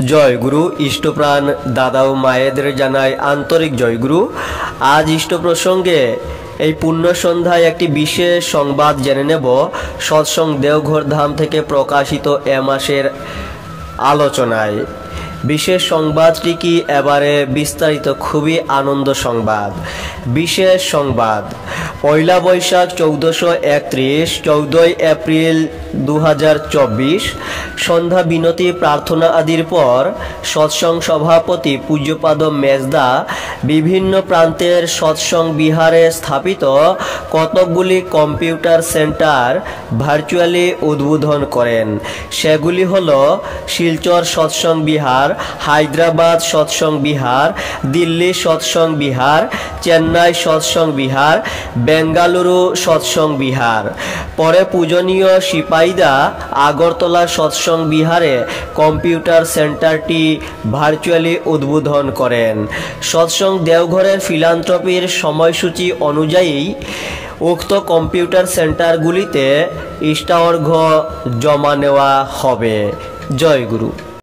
জয়গুরু ইষ্টপ্রাণ দাদা ও মায়েদের জানাই আন্তরিক জয়গুরু। আজ ইষ্ট প্রসঙ্গে এই পুণ্য সন্ধ্যায় একটি বিশেষ সংবাদ জেনে নেব। সৎসঙ্গ দেওঘর ধাম থেকে প্রকাশিত এ মাসের আলোচনায় বিশেষ সংবাদটি কি এবারে বিস্তারিত, খুবই আনন্দ সংবাদ। বিশেষ সংবাদ, পয়লা বৈশাখ 1431 14 এপ্রিল 2024 সন্ধ্যা বিনতি প্রার্থনা আদির পর সৎসঙ্গ সভাপতি পূজ্যপাদ মেজদা বিভিন্ন প্রান্তের সৎসঙ্গ বিহারে স্থাপিত কতকগুলি কম্পিউটার সেন্টার ভার্চুয়ালি উদ্বোধন করেন। সেগুলি হল শিলচর সৎসঙ্গ বিহার, হায়দ্রাবাদ সৎসঙ্গ বিহার, দিল্লি সৎসঙ্গ বিহার, চেন্নাই সৎসঙ্গ বিহার, বেঙ্গালুরু সৎসঙ্গ বিহার। পরে পূজনীয় সিপাইদা আগরতলা সৎসঙ্গ বিহারে কম্পিউটার সেন্টারটি ভার্চুয়ালি উদ্বোধন করেন। সৎসঙ্গ দেওঘরের ফিলান্থ্রপির সময়সূচি অনুযায়ী উক্ত কম্পিউটার সেন্টারগুলিতে ইষ্টার্ঘ্য জমা নেওয়া হবে। জয় গুরু।